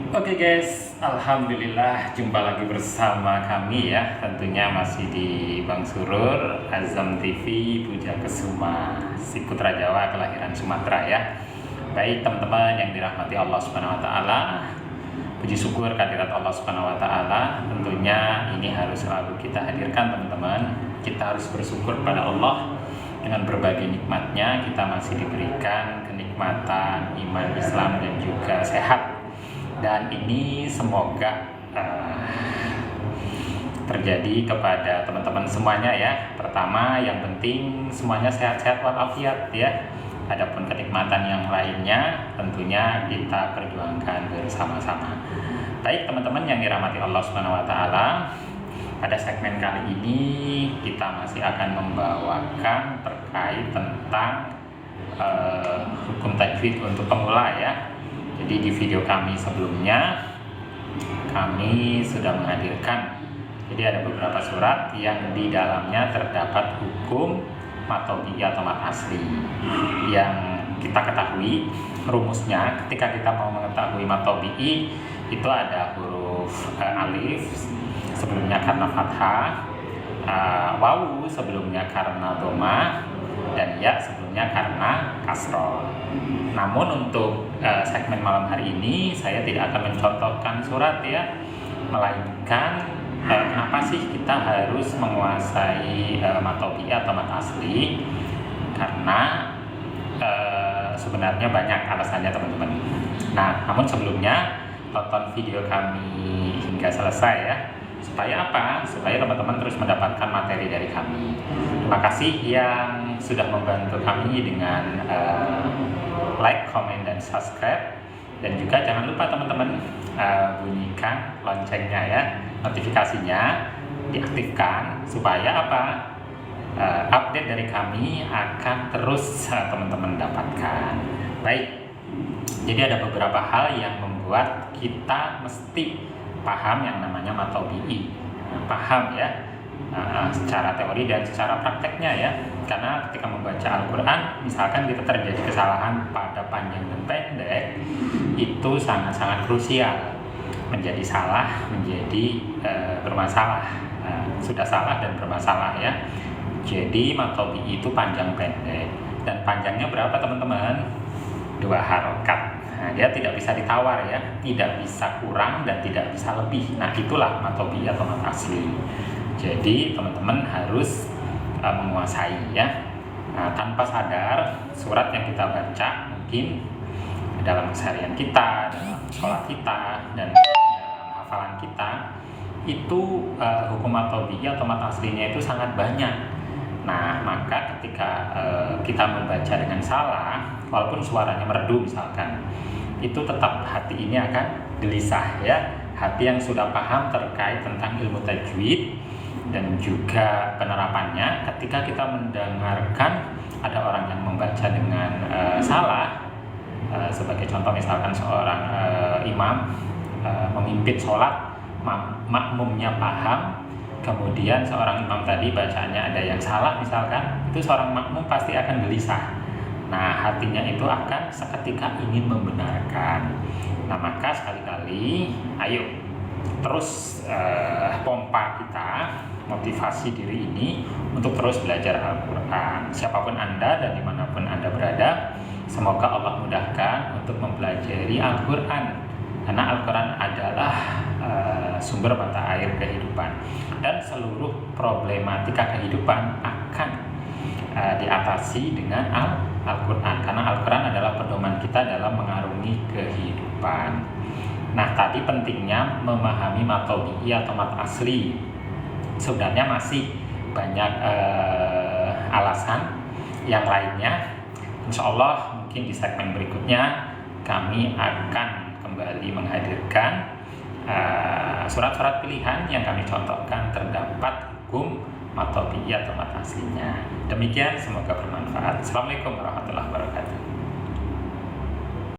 Oke guys, Alhamdulillah jumpa lagi bersama kami ya. Tentunya masih di Bang Surur, Azam TV, Puja Kesuma, si putra Jawa kelahiran Sumatera ya. Baik teman-teman yang dirahmati Allah Subhanahu Wa Taala, puji syukur kehadirat Allah Subhanahu Wa Taala. Tentunya ini harus selalu kita hadirkan teman-teman. Kita harus bersyukur pada Allah dengan berbagai nikmatnya. Kita masih diberikan kenikmatan iman, Islam dan juga sehat. Dan ini semoga terjadi kepada teman-teman semuanya ya. Pertama, yang penting semuanya sehat-sehat walafiat ya. Adapun kenikmatan yang lainnya tentunya kita perjuangkan bersama-sama. Baik teman-teman yang dirahmati Allah Subhanahu Wa Taala, pada segmen kali ini kita masih akan membawakan terkait tentang hukum tajwid untuk pemula ya. Jadi di video kami sebelumnya kami sudah menghadirkan, jadi ada beberapa surat yang di dalamnya terdapat hukum mat tabi'i atau mat asli. Yang kita ketahui rumusnya ketika kita mau mengetahui mat tabi'i itu ada huruf alif sebelumnya karena fathah, wawu sebelumnya karena dhamma, dan ya sebelumnya karena kasroh. Namun untuk segmen malam hari ini saya tidak akan mencontohkan surat ya, melainkan kenapa sih kita harus menguasai mat tabi'i atau mat asli? Karena sebenarnya banyak alasannya teman-teman. Nah, namun sebelumnya tonton video kami hingga selesai ya. Supaya apa? Supaya teman-teman terus mendapatkan materi dari kami. Terima kasih yang sudah membantu kami dengan like, comment, dan subscribe. Dan juga jangan lupa teman-teman bunyikan loncengnya ya, notifikasinya diaktifkan supaya apa? Update dari kami akan terus teman-teman dapatkan. Baik, jadi ada beberapa hal yang membuat kita mesti paham yang namanya mat tabi'i, paham ya secara teori dan secara prakteknya ya. Karena ketika membaca Al-Quran, misalkan kita terjadi kesalahan pada panjang dan pendek, itu sangat-sangat krusial. Menjadi salah, menjadi bermasalah, sudah salah dan bermasalah ya. Jadi mat tabi'i itu panjang pendek, dan panjangnya berapa teman-teman? 2 harokat. Nah, dia tidak bisa ditawar ya, tidak bisa kurang dan tidak bisa lebih. Nah, itulah mat tabi'i atau mat asli. Jadi teman-teman harus menguasai ya. Nah, tanpa sadar surat yang kita baca mungkin dalam keseharian kita, dalam sholat kita, dan dalam hafalan kita itu hukum mat tabi'i atau mat aslinya itu sangat banyak. Nah, maka ketika kita membaca dengan salah, walaupun suaranya merdu misalkan, itu tetap hati ini akan gelisah ya. Hati yang sudah paham terkait tentang ilmu tajwid dan juga penerapannya, ketika kita mendengarkan ada orang yang membaca dengan salah, sebagai contoh misalkan seorang imam memimpin sholat, makmumnya paham, kemudian seorang imam tadi bacaannya ada yang salah misalkan, itu seorang makmum pasti akan gelisah. Nah, hatinya itu akan seketika ingin membenarkan. Nah, maka sekali-kali ayo terus pompa kita, motivasi diri ini untuk terus belajar Al-Quran. Siapapun Anda dan dimanapun Anda berada, semoga Allah mudahkan untuk mempelajari Al-Quran. Karena Al-Quran adalah sumber mata air kehidupan, dan seluruh problematika kehidupan akan diatasi dengan Al-Quran. Karena Al-Quran adalah pedoman kita dalam mengarungi kehidupan. Nah, tadi pentingnya memahami mat tabi'i atau mat asli. Sebenarnya masih banyak alasan yang lainnya. Insya Allah mungkin di segmen berikutnya kami akan kembali menghadirkan surat-surat pilihan yang kami contohkan terdapat hukum mat tabi'i atau mat aslinya. Demikian, semoga bermanfaat. Assalamualaikum warahmatullahi wabarakatuh.